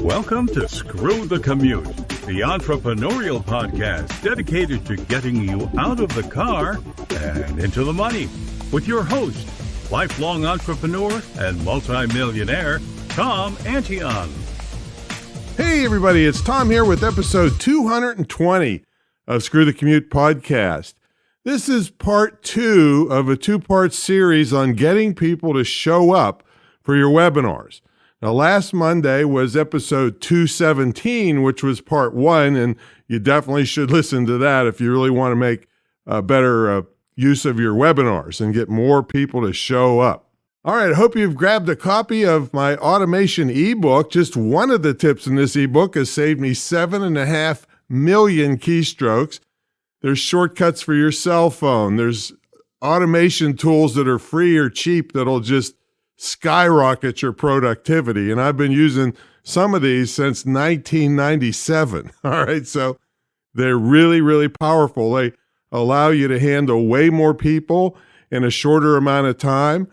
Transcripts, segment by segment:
Welcome to Screw the Commute, the entrepreneurial podcast dedicated to getting you out of the car and into the money. With your host, lifelong entrepreneur and multimillionaire, Tom Antion. Hey everybody, it's Tom here with episode 220 of Screw the Commute podcast. This is part 2 of a 2-part series on getting people to show up for your webinars. Now, last Monday was episode 217, which was part 1, and you definitely should listen to that if you really want to make a better use of your webinars and get more people to show up. All right, I hope you've grabbed a copy of my automation ebook. Just one of the tips in this ebook has saved me 7.5 million keystrokes. There's shortcuts for your cell phone. There's automation tools that are free or cheap that'll just skyrocket your productivity. And I've been using some of these since 1997. All right. So they're really, really powerful. They allow you to handle way more people in a shorter amount of time.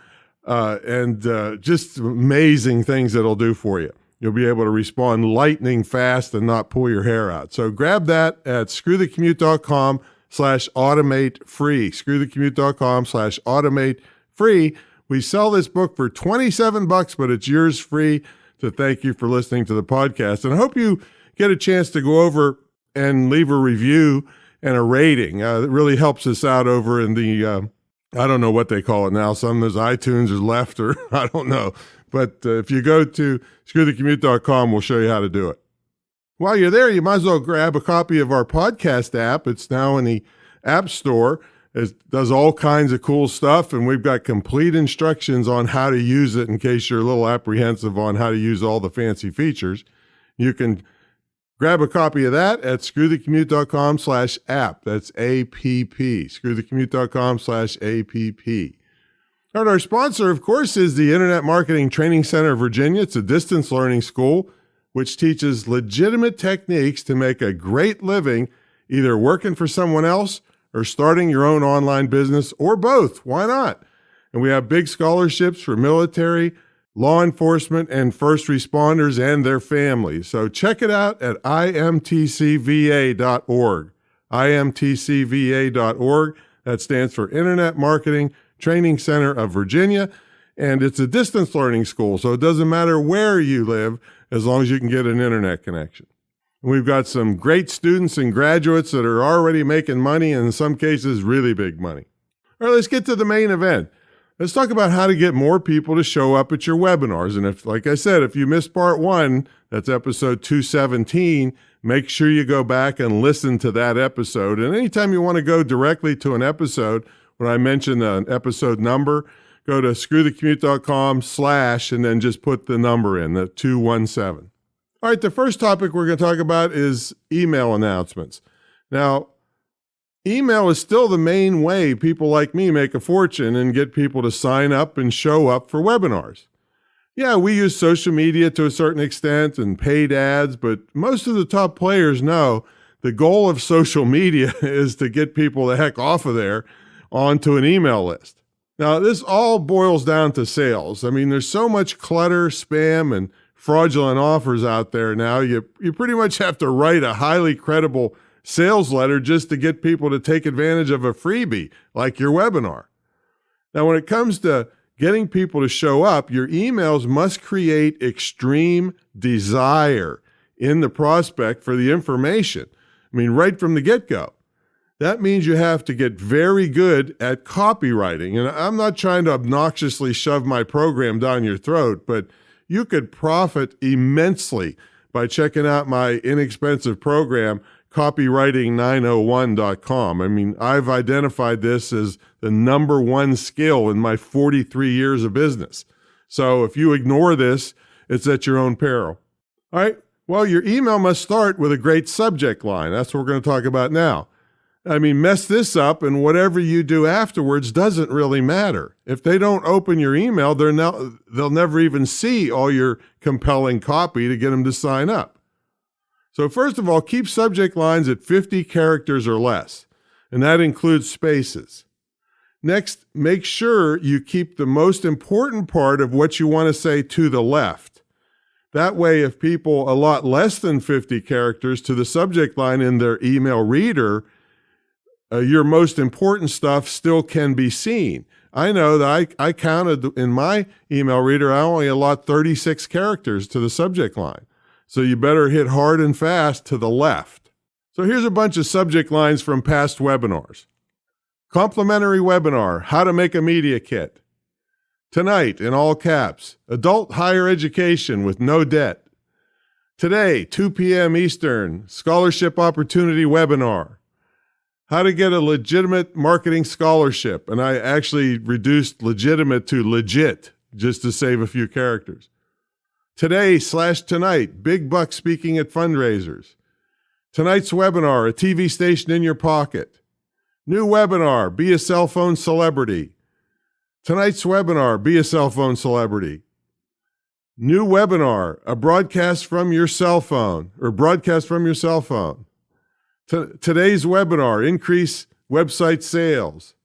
And just amazing things that'll do for you. You'll be able to respond lightning fast and not pull your hair out. So grab that at screwthecommute.com/automate free. Screwthecommute.com/automate free. We sell this book for $27, but it's yours free to thank you for listening to the podcast. And I hope you get a chance to go over and leave a review and a rating. It really helps us out over in the, I don't know what they call it now. Some is iTunes or Left or I don't know. But if you go to screwthecommute.com, we'll show you how to do it. While you're there, you might as well grab a copy of our podcast app. It's now in the App Store. It does all kinds of cool stuff, and we've got complete instructions on how to use it in case you're a little apprehensive on how to use all the fancy features. You can grab a copy of that at screwthecommute.com/app. That's APP, screwthecommute.com/APP. All right, our sponsor, of course, is the Internet Marketing Training Center of Virginia. It's a distance learning school which teaches legitimate techniques to make a great living, either working for someone else or starting your own online business, or both. Why not? And we have big scholarships for military, law enforcement, and first responders and their families. So check it out at imtcva.org. imtcva.org. That stands for Internet Marketing Training Center of Virginia. And it's a distance learning school, so it doesn't matter where you live as long as you can get an internet connection. We've got some great students and graduates that are already making money, and in some cases, really big money. All right, let's get to the main event. Let's talk about how to get more people to show up at your webinars. And if, like I said, if you missed part 1, that's episode 217, make sure you go back and listen to that episode. And anytime you want to go directly to an episode, when I mention an episode number, go to screwthecommute.com/ and then just put the number in, the 217. All right, the first topic we're going to talk about is email announcements. Now, email is still the main way people like me make a fortune and get people to sign up and show up for webinars. Yeah, we use social media to a certain extent and paid ads, but most of the top players know the goal of social media is to get people the heck off of there onto an email list. Now, this all boils down to sales. I mean, there's so much clutter, spam, and fraudulent offers out there now. You pretty much have to write a highly credible sales letter just to get people to take advantage of a freebie like your webinar. Now, when it comes to getting people to show up, your emails must create extreme desire in the prospect for the information. I mean, right from the get-go. That means you have to get very good at copywriting. And I'm not trying to obnoxiously shove my program down your throat, but you could profit immensely by checking out my inexpensive program, copywriting901.com. I mean, I've identified this as the number 1 skill in my 43 years of business. So if you ignore this, it's at your own peril. All right. Well, your email must start with a great subject line. That's what we're going to talk about now. I mean, mess this up and whatever you do afterwards doesn't really matter. If they don't open your email, they'll never even see all your compelling copy to get them to sign up. So first of all, keep subject lines at 50 characters or less, and that includes spaces. Next, make sure you keep the most important part of what you want to say to the left. That way, if people allot less than 50 characters to the subject line in their email reader, your most important stuff still can be seen. I know that I counted in my email reader, I only allot 36 characters to the subject line. So you better hit hard and fast to the left. So here's a bunch of subject lines from past webinars. Complimentary webinar, how to make a media kit. Tonight, in all caps, adult higher education with no debt. Today, 2 p.m. Eastern, scholarship opportunity webinar. How to get a legitimate marketing scholarship. And I actually reduced legitimate to legit just to save a few characters. Today/tonight, big bucks speaking at fundraisers. Tonight's webinar, a TV station in your pocket. New webinar, be a cell phone celebrity. Tonight's webinar, be a cell phone celebrity. New webinar, a broadcast from your cell phone, or broadcast from your cell phone. Today's webinar, increase website sales.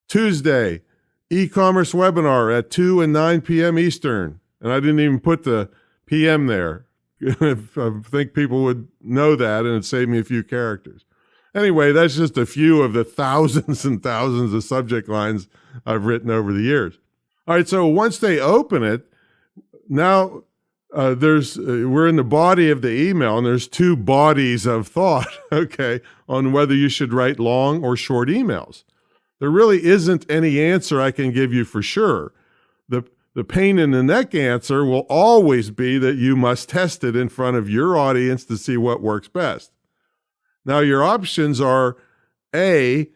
Tuesday, e-commerce webinar at 2 and 9 p.m. Eastern. And I didn't even put the PM there. I think people would know that, and it'd save me a few characters. Anyway, that's just a few of the thousands and thousands of subject lines I've written over the years. All right, so once they open it, now we're in the body of the email, and there's two bodies of thought, okay, on whether you should write long or short emails. There really isn't any answer I can give you for sure. The pain in the neck answer will always be that you must test it in front of your audience to see what works best. Now, your options are A,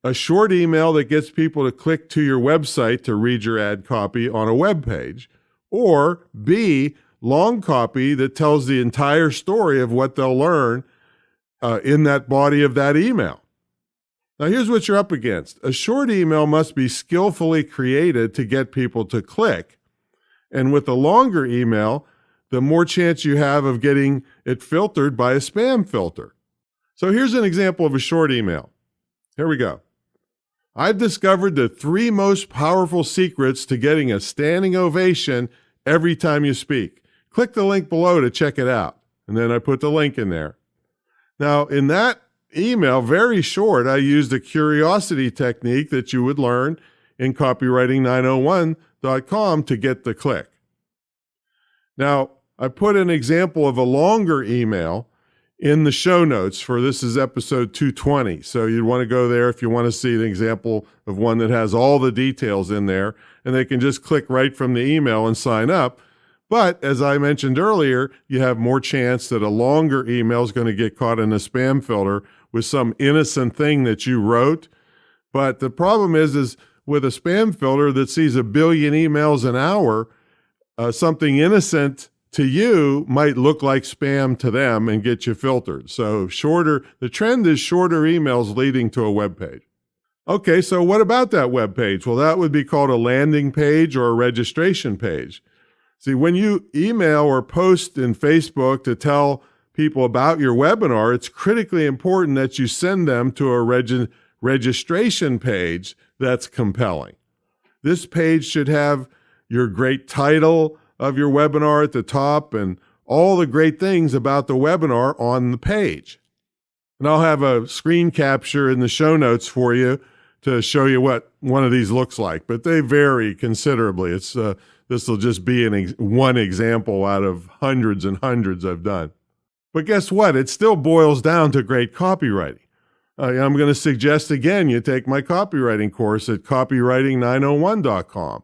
a short email that gets people to click to your website to read your ad copy on a web page, or B, long copy that tells the entire story of what they'll learn in that body of that email. Now, here's what you're up against. A short email must be skillfully created to get people to click. And with a longer email, the more chance you have of getting it filtered by a spam filter. So here's an example of a short email. Here we go. I've discovered the 3 most powerful secrets to getting a standing ovation every time you speak. Click the link below to check it out. And then I put the link in there. Now, in that email, very short, I used a curiosity technique that you would learn in copywriting901.com to get the click. Now, I put an example of a longer email in the show notes for this is episode 220. So you'd want to go there if you want to see an example of one that has all the details in there, and they can just click right from the email and sign up. But as I mentioned earlier, you have more chance that a longer email is going to get caught in a spam filter with some innocent thing that you wrote. But the problem is with a spam filter that sees 1 billion emails an hour, something innocent to you might look like spam to them and get you filtered. So the trend is shorter emails leading to a web page. Okay, so what about that web page? Well, that would be called a landing page or a registration page. See, when you email or post in Facebook to tell people about your webinar, it's critically important that you send them to a registration page that's compelling. This page should have your great title of your webinar at the top and all the great things about the webinar on the page. And I'll have a screen capture in the show notes for you to show you what one of these looks like, but they vary considerably. This will just be one example out of hundreds and hundreds I've done. But guess what? It still boils down to great copywriting. I'm going to suggest again you take my copywriting course at copywriting901.com.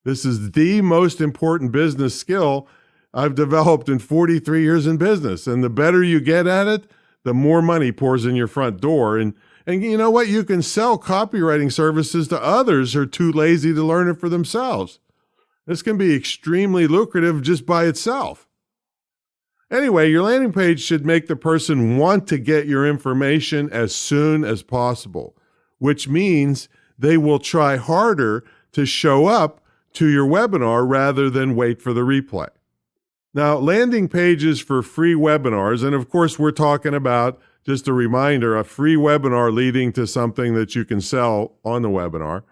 This is the most important business skill I've developed in 43 years in business. And the better you get at it, the more money pours in your front door. And you know what? You can sell copywriting services to others who are too lazy to learn it for themselves. This can be extremely lucrative just by itself. Anyway, your landing page should make the person want to get your information as soon as possible, which means they will try harder to show up to your webinar rather than wait for the replay. Now, landing pages for free webinars, and of course we're talking about, just a reminder, a free webinar leading to something that you can sell on the webinar.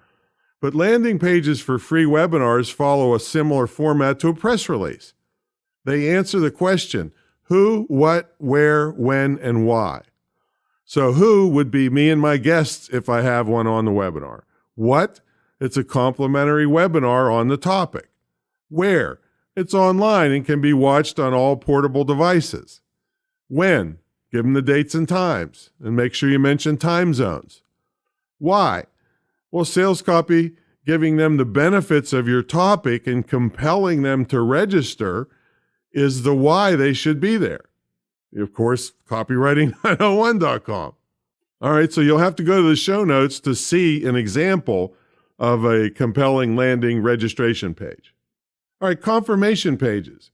But landing pages for free webinars follow a similar format to a press release. They answer the question, who, what, where, when, and why. So who would be me and my guests if I have one on the webinar. What? It's a complimentary webinar on the topic. Where? It's online and can be watched on all portable devices. When? Give them the dates and times, and make sure you mention time zones. Why? Well, sales copy, giving them the benefits of your topic and compelling them to register is the why they should be there. Of course, copywriting901.com. All right, so you'll have to go to the show notes to see an example of a compelling landing registration page. All right, confirmation pages.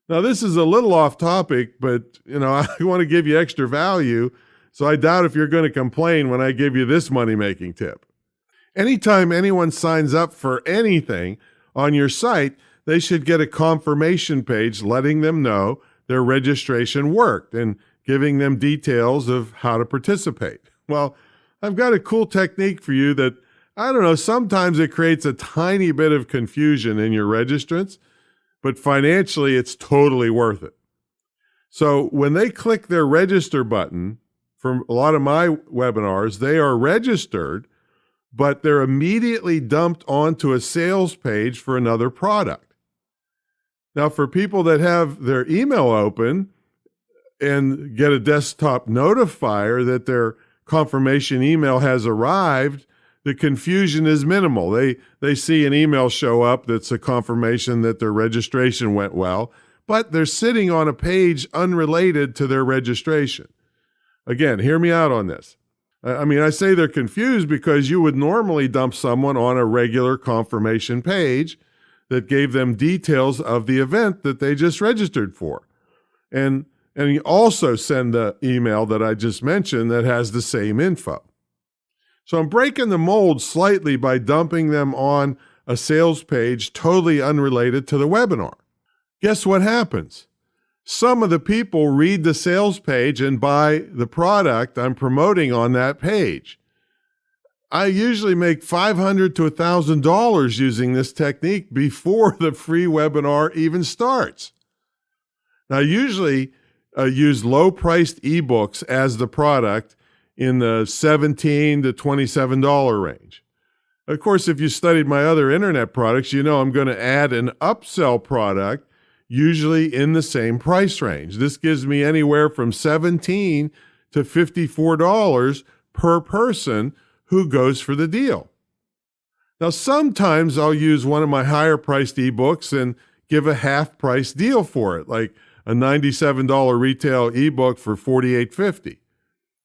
Now, this is a little off topic, but I want to give you extra value, so I doubt if you're going to complain when I give you this money-making tip. Anytime anyone signs up for anything on your site, they should get a confirmation page letting them know their registration worked and giving them details of how to participate. Well, I've got a cool technique for you that, sometimes it creates a tiny bit of confusion in your registrants, but financially it's totally worth it. So when they click their register button, for a lot of my webinars, they are registered, but they're immediately dumped onto a sales page for another product. Now, for people that have their email open and get a desktop notifier that their confirmation email has arrived, the confusion is minimal. They see an email show up that's a confirmation that their registration went well, but they're sitting on a page unrelated to their registration. Again, hear me out on this. I say they're confused because you would normally dump someone on a regular confirmation page that gave them details of the event that they just registered for. And you also send the email that I just mentioned that has the same info. So I'm breaking the mold slightly by dumping them on a sales page totally unrelated to the webinar. Guess what happens? Some of the people read the sales page and buy the product I'm promoting on that page. I usually make $500 to $1,000 using this technique before the free webinar even starts. Now, I usually use low-priced ebooks as the product in the $17 to $27 range. Of course, if you studied my other internet products, I'm going to add an upsell product, usually in the same price range. This gives me anywhere from $17 to $54 per person who goes for the deal. Now, sometimes I'll use one of my higher-priced ebooks and give a half-price deal for it, like a $97 retail ebook for $48.50.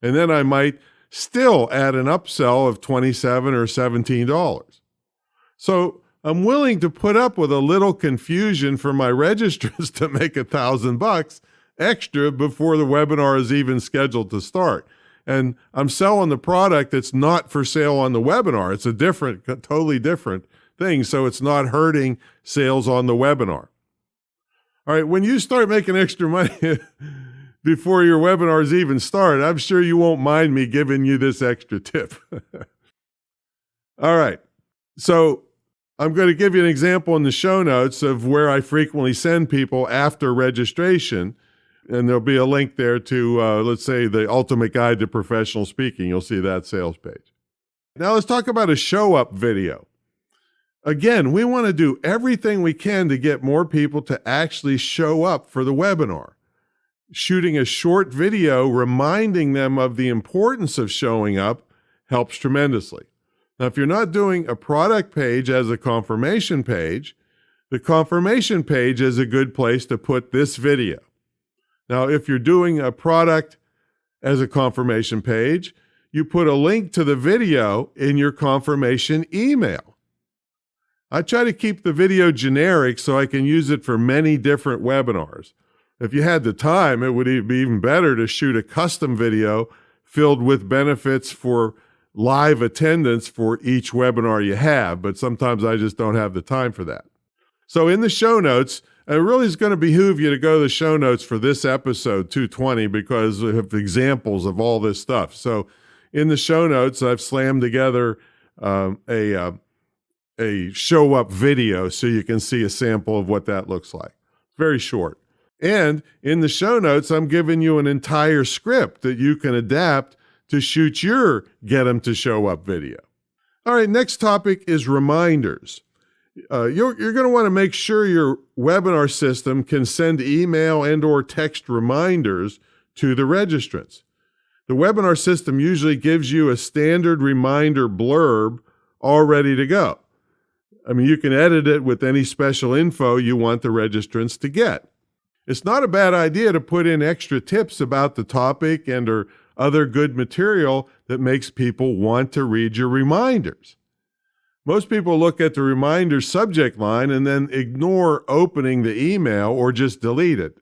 And then I might still add an upsell of $27 or $17. So I'm willing to put up with a little confusion for my registrants to make $1,000 extra before the webinar is even scheduled to start. And I'm selling the product that's not for sale on the webinar. It's a totally different thing. So it's not hurting sales on the webinar. All right, when you start making extra money before your webinars even start, I'm sure you won't mind me giving you this extra tip. All right, so I'm going to give you an example in the show notes of where I frequently send people after registration, and there'll be a link there to, let's say, the Ultimate Guide to Professional Speaking. You'll see that sales page. Now let's talk about a show-up video. Again, we want to do everything we can to get more people to actually show up for the webinar. Shooting a short video reminding them of the importance of showing up helps tremendously. Now, if you're not doing a product page as a confirmation page, the confirmation page is a good place to put this video. Now, if you're doing a product as a confirmation page, you put a link to the video in your confirmation email. I try to keep the video generic so I can use it for many different webinars. If you had the time, it would be even better to shoot a custom video filled with benefits for live attendance for each webinar you have, but sometimes I just don't have the time for that. So in the show notes, it really is going to behoove you to go to the show notes for this episode 220 because we have examples of all this stuff. So in the show notes, I've slammed together a show-up video so you can see a sample of what that looks like. Very short. And in the show notes, I'm giving you an entire script that you can adapt to shoot your Get 'em to Show Up video. All right, next topic is reminders. You're going to want to make sure your webinar system can send email and or text reminders to the registrants. The webinar system usually gives you a standard reminder blurb all ready to go. I mean, you can edit it with any special info you want the registrants to get. It's not a bad idea to put in extra tips about the topic and or other good material that makes people want to read your reminders. Most people look at the reminder subject line and then ignore opening the email or just delete it.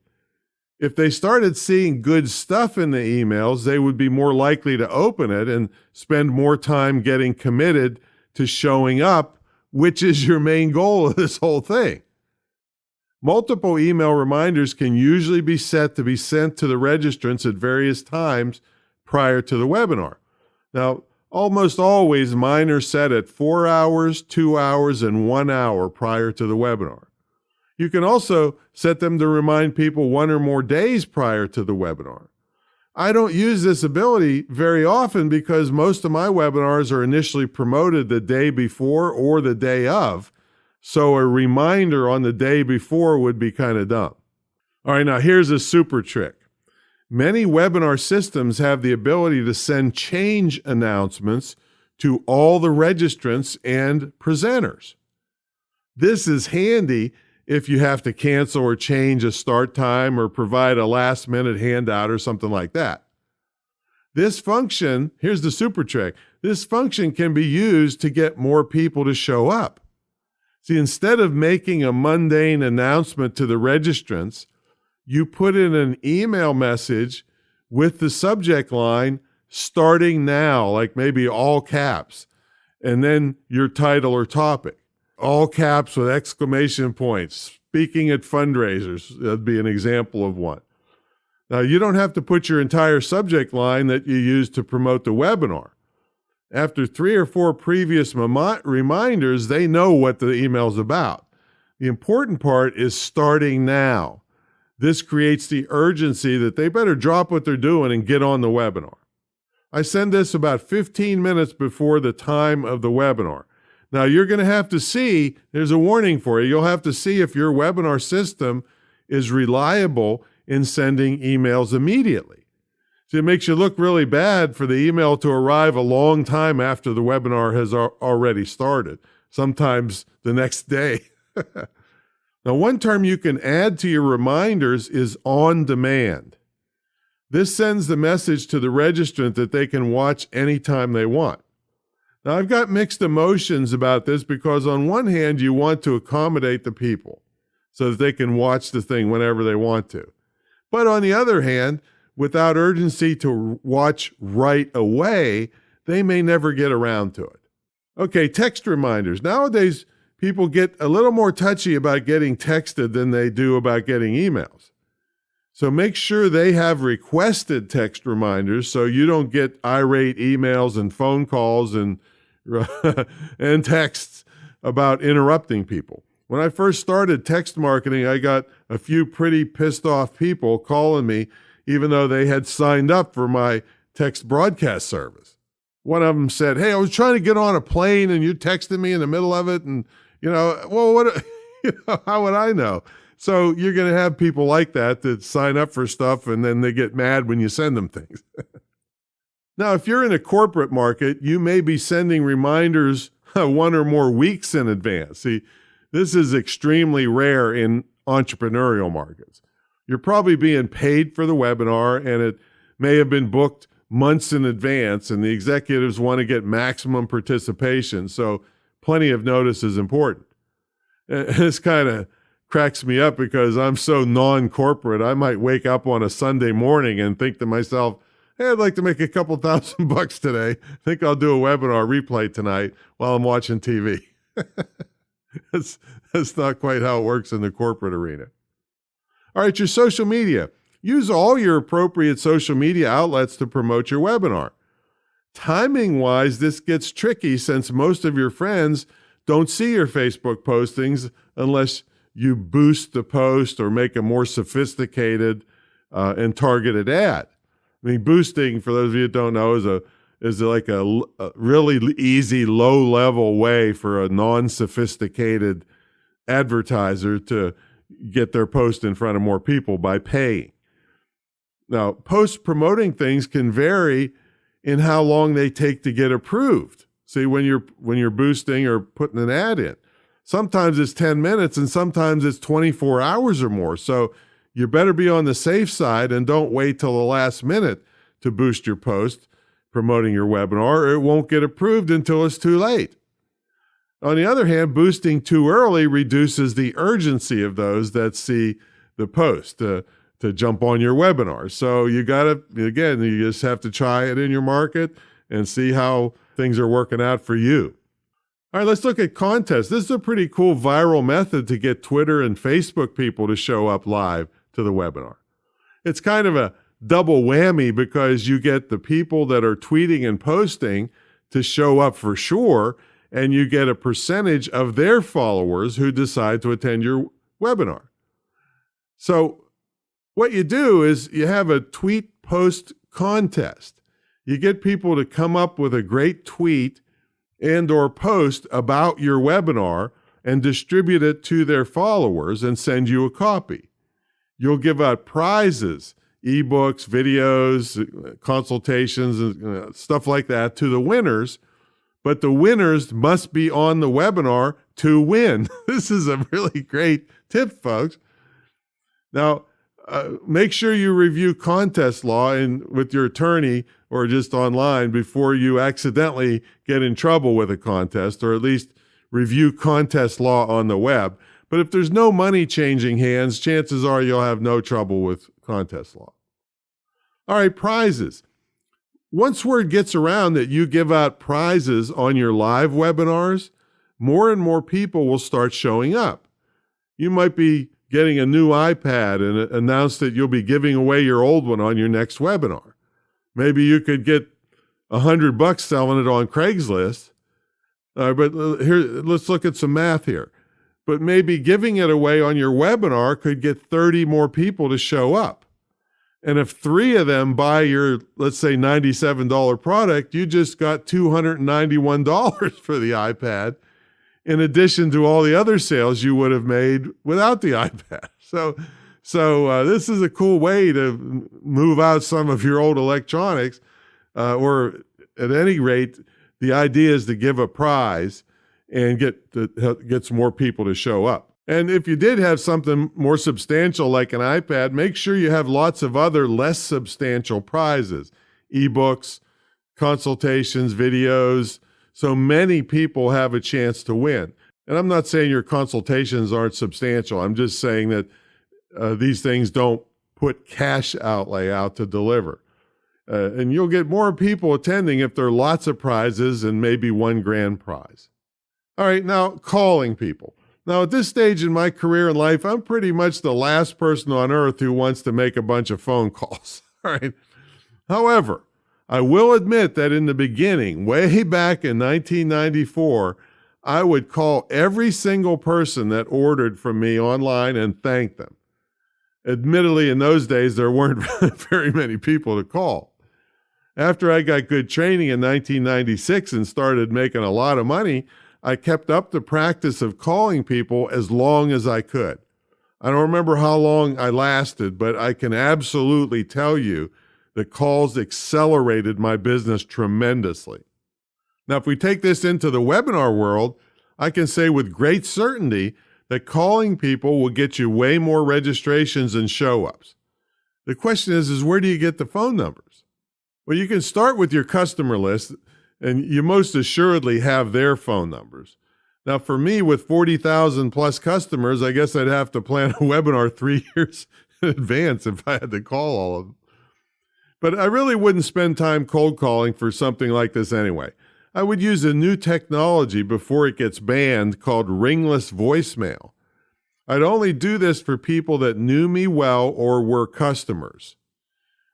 If they started seeing good stuff in the emails, they would be more likely to open it and spend more time getting committed to showing up, which is your main goal of this whole thing. Multiple email reminders can usually be set to be sent to the registrants at various times prior to the webinar. Now, almost always mine are set at 4 hours, 2 hours, and 1 hour prior to the webinar. You can also set them to remind people 1 or more days prior to the webinar. I don't use this ability very often because most of my webinars are initially promoted the day before or the day of, so a reminder on the day before would be kind of dumb. All right, now here's a super trick. Many webinar systems have the ability to send change announcements to all the registrants and presenters. This is handy if you have to cancel or change a start time or provide a last-minute handout or something like that. This function, here's the super trick, this function can be used to get more people to show up. See, instead of making a mundane announcement to the registrants, you put in an email message with the subject line, starting now, like maybe all caps, and then your title or topic. All caps with exclamation points, speaking at fundraisers, that'd be an example of one. Now, you don't have to put your entire subject line that you use to promote the webinar. After 3 or 4 previous reminders, they know what the email's about. The important part is starting now. This creates the urgency that they better drop what they're doing and get on the webinar. I send this about 15 minutes before the time of the webinar. Now, you're going to have to see, there's a warning for you, you'll have to see if your webinar system is reliable in sending emails immediately. So it makes you look really bad for the email to arrive a long time after the webinar has already started, sometimes the next day. Now, one term you can add to your reminders is on demand. This sends the message to the registrant that they can watch anytime they want. Now, I've got mixed emotions about this because on one hand, you want to accommodate the people so that they can watch the thing whenever they want to. But on the other hand, without urgency to watch right away, they may never get around to it. Okay, text reminders. Nowadays, people get a little more touchy about getting texted than they do about getting emails. So make sure they have requested text reminders so you don't get irate emails and phone calls and and texts about interrupting people. When I first started text marketing, I got a few pretty pissed off people calling me even though they had signed up for my text broadcast service. One of them said, "Hey, I was trying to get on a plane and you texted me in the middle of it." And, how would I know? So you're going to have people like that sign up for stuff and then they get mad when you send them things. Now, if you're in a corporate market, you may be sending reminders 1 or more weeks in advance. See, this is extremely rare in entrepreneurial markets. You're probably being paid for the webinar and it may have been booked months in advance and the executives want to get maximum participation. So plenty of notice is important. This kind of cracks me up because I'm so non-corporate. I might wake up on a Sunday morning and think to myself, "Hey, I'd like to make a couple $1,000 today. I think I'll do a webinar replay tonight while I'm watching TV." That's not quite how it works in the corporate arena. All right, your social media. Use all your appropriate social media outlets to promote your webinar. Timing-wise, this gets tricky since most of your friends don't see your Facebook postings unless you boost the post or make a more sophisticated and targeted ad. I mean, boosting, for those of you that don't know, is like a really easy, low-level way for a non-sophisticated advertiser to get their post in front of more people by paying. Now, posts promoting things can vary in how long they take to get approved. See, when you're boosting or putting an ad in, sometimes it's 10 minutes and sometimes it's 24 hours or more. So you better be on the safe side and don't wait till the last minute to boost your post promoting your webinar, or it won't get approved until it's too late. On the other hand, boosting too early reduces the urgency of those that see the post to jump on your webinar. So you just have to try it in your market and see how things are working out for you. All right, let's look at contests. This is a pretty cool viral method to get Twitter and Facebook people to show up live to the webinar. It's kind of a double whammy because you get the people that are tweeting and posting to show up for sure, and you get a percentage of their followers who decide to attend your webinar. So what you do is you have a tweet post contest. You get people to come up with a great tweet and or post about your webinar and distribute it to their followers and send you a copy. You'll give out prizes, ebooks, videos, consultations, and stuff like that to the winners, but the winners must be on the webinar to win. This is a really great tip, folks. Now, make sure you review contest law with your attorney or just online before you accidentally get in trouble with a contest, or at least review contest law on the web. But if there's no money changing hands, chances are you'll have no trouble with contest law. All right, prizes. Once word gets around that you give out prizes on your live webinars, more and more people will start showing up. You might be getting a new iPad and announce that you'll be giving away your old one on your next webinar. Maybe you could get $100 selling it on Craigslist. But here, let's look at some math here. But maybe giving it away on your webinar could get 30 more people to show up. And if 3 of them buy your, let's say, $97 product, you just got $291 for the iPad, in addition to all the other sales you would have made without the iPad. So this is a cool way to move out some of your old electronics, or at any rate, the idea is to give a prize and get some more people to show up. And if you did have something more substantial like an iPad, make sure you have lots of other less substantial prizes, ebooks, consultations, videos, so many people have a chance to win. And I'm not saying your consultations aren't substantial. I'm just saying that these things don't put cash outlay out to deliver. And you'll get more people attending if there are lots of prizes and maybe one grand prize. All right, now calling people. Now, at this stage in my career and life, I'm pretty much the last person on earth who wants to make a bunch of phone calls. All right. However, I will admit that in the beginning, way back in 1994, I would call every single person that ordered from me online and thank them. Admittedly, in those days, there weren't very many people to call. After I got good training in 1996 and started making a lot of money, I kept up the practice of calling people as long as I could. I don't remember how long I lasted, but I can absolutely tell you the calls accelerated my business tremendously. Now, if we take this into the webinar world, I can say with great certainty that calling people will get you way more registrations and show-ups. The question is where do you get the phone numbers? Well, you can start with your customer list, and you most assuredly have their phone numbers. Now, for me, with 40,000 plus customers, I guess I'd have to plan a webinar 3 years in advance if I had to call all of them. But I really wouldn't spend time cold calling for something like this anyway. I would use a new technology before it gets banned called ringless voicemail. I'd only do this for people that knew me well or were customers.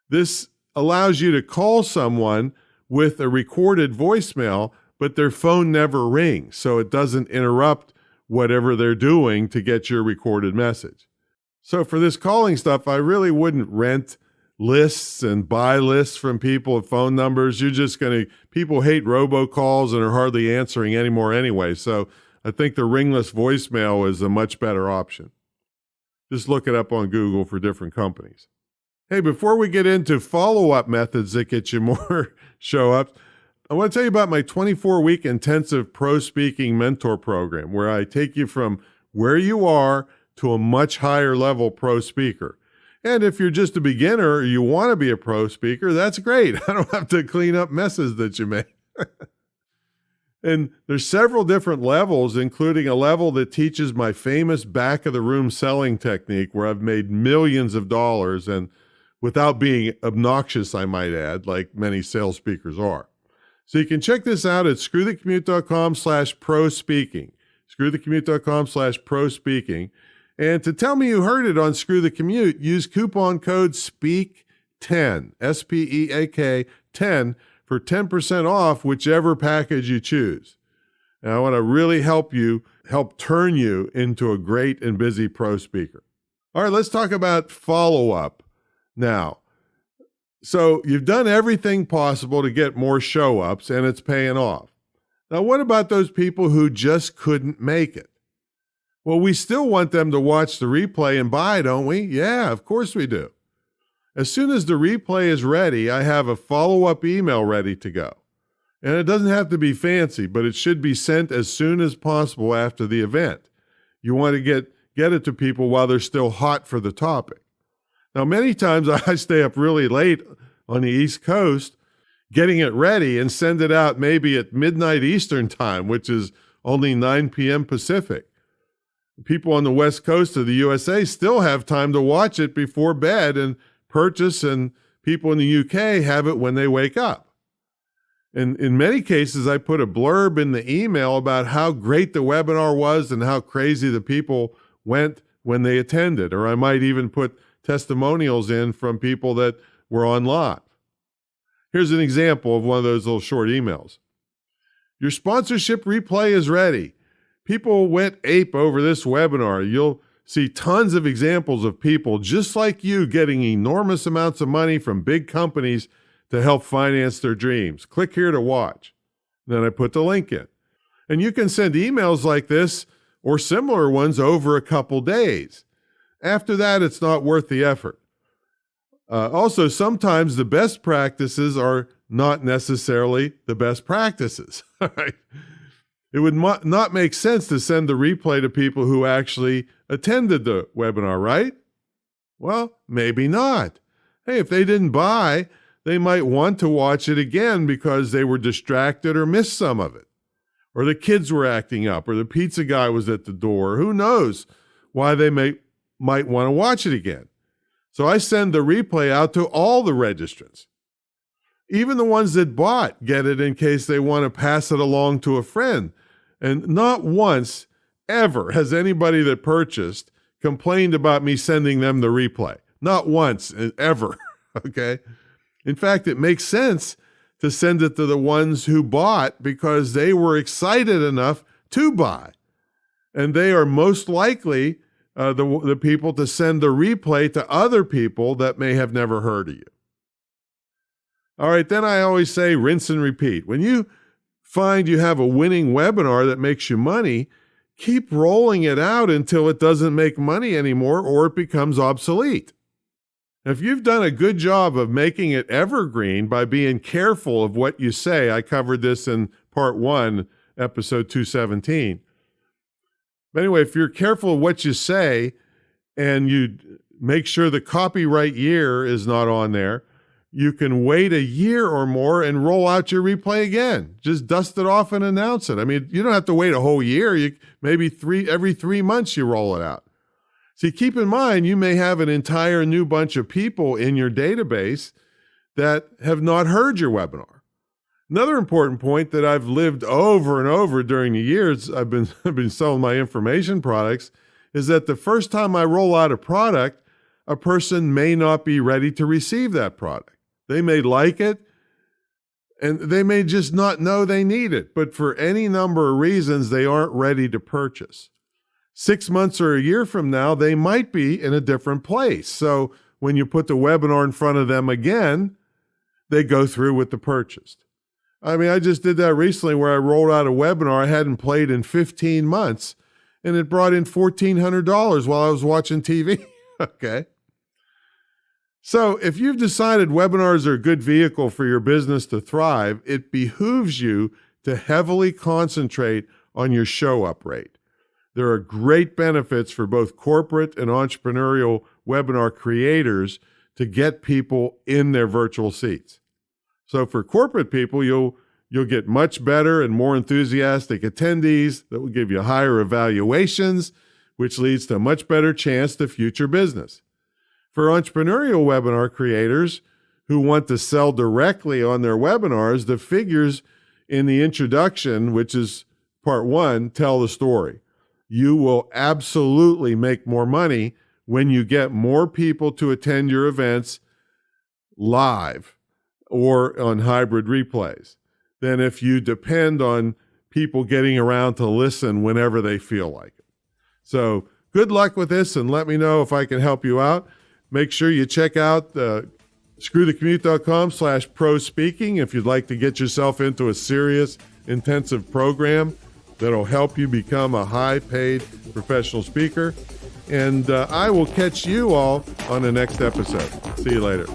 This allows you to call someone with a recorded voicemail, but their phone never rings, so it doesn't interrupt whatever they're doing to get your recorded message. So for this calling stuff, I really wouldn't rent lists and buy lists from people with phone numbers. People hate robocalls and are hardly answering anymore anyway. So I think the ringless voicemail is a much better option. Just look it up on Google for different companies. Hey, before we get into follow-up methods that get you more show-ups, I want to tell you about my 24-week intensive pro speaking mentor program, where I take you from where you are to a much higher level pro speaker. And if you're just a beginner or you want to be a pro speaker, that's great. I don't have to clean up messes that you make. And there's several different levels, including a level that teaches my famous back of the room selling technique, where I've made millions of dollars, and without being obnoxious, I might add, like many sales speakers are. So you can check this out at screwthecommute.com/pro speaking, screwthecommute.com/pro speaking. And to tell me you heard it on Screw the Commute, use coupon code SPEAK10, SPEAK 10, for 10% off whichever package you choose. And I want to really help turn you into a great and busy pro speaker. All right, let's talk about follow-up now. So you've done everything possible to get more show-ups, and it's paying off. Now, what about those people who just couldn't make it? Well, we still want them to watch the replay and buy, don't we? Yeah, of course we do. As soon as the replay is ready, I have a follow-up email ready to go. And it doesn't have to be fancy, but it should be sent as soon as possible after the event. You want to get it to people while they're still hot for the topic. Now, many times I stay up really late on the East Coast getting it ready and send it out maybe at midnight Eastern time, which is only 9 p.m. Pacific. People on the West Coast of the USA still have time to watch it before bed and purchase, and people in the UK have it when they wake up. And in many cases, I put a blurb in the email about how great the webinar was and how crazy the people went when they attended, or I might even put testimonials in from people that were on live. Here's an example of one of those little short emails. Your sponsorship replay is ready. People went ape over this webinar. You'll see tons of examples of people just like you getting enormous amounts of money from big companies to help finance their dreams. Click here to watch. Then I put the link in. And you can send emails like this or similar ones over a couple days. After that, it's not worth the effort. Also, sometimes the best practices are not necessarily the best practices. Right? It would not make sense to send the replay to people who actually attended the webinar, right? Well, maybe not. Hey, if they didn't buy, they might want to watch it again because they were distracted or missed some of it. Or the kids were acting up, or the pizza guy was at the door. Who knows why they might want to watch it again. So I send the replay out to all the registrants. Even the ones that bought get it in case they want to pass it along to a friend. And not once ever has anybody that purchased complained about me sending them the replay. Not once, ever, okay? In fact, it makes sense to send it to the ones who bought because they were excited enough to buy. And they are most likely the people to send the replay to other people that may have never heard of you. All right, then I always say rinse and repeat. When you find you have a winning webinar that makes you money, keep rolling it out until it doesn't make money anymore or it becomes obsolete. If you've done a good job of making it evergreen by being careful of what you say, I covered this in part 1, episode 217. But anyway, if you're careful of what you say and you make sure the copyright year is not on there, you can wait a year or more and roll out your replay again. Just dust it off and announce it. I mean, you don't have to wait a whole year. Maybe every 3 months you roll it out. See, keep in mind, you may have an entire new bunch of people in your database that have not heard your webinar. Another important point that I've lived over and over during the years I've been selling my information products is that the first time I roll out a product, a person may not be ready to receive that product. They may like it, and they may just not know they need it, but for any number of reasons, they aren't ready to purchase. 6 months or a year from now, they might be in a different place. So when you put the webinar in front of them again, they go through with the purchase. I mean, I just did that recently where I rolled out a webinar I hadn't played in 15 months, and it brought in $1,400 while I was watching TV. Okay. So if you've decided webinars are a good vehicle for your business to thrive, it behooves you to heavily concentrate on your show-up rate. There are great benefits for both corporate and entrepreneurial webinar creators to get people in their virtual seats. So for corporate people, you'll get much better and more enthusiastic attendees that will give you higher evaluations, which leads to a much better chance to future business. For entrepreneurial webinar creators who want to sell directly on their webinars, the figures in the introduction, which is part 1, tell the story. You will absolutely make more money when you get more people to attend your events live or on hybrid replays than if you depend on people getting around to listen whenever they feel like it. So good luck with this, and let me know if I can help you out. Make sure you check out screwthecommute.com/pro speaking if you'd like to get yourself into a serious, intensive program that'll help you become a high-paid professional speaker. And I will catch you all on the next episode. See you later.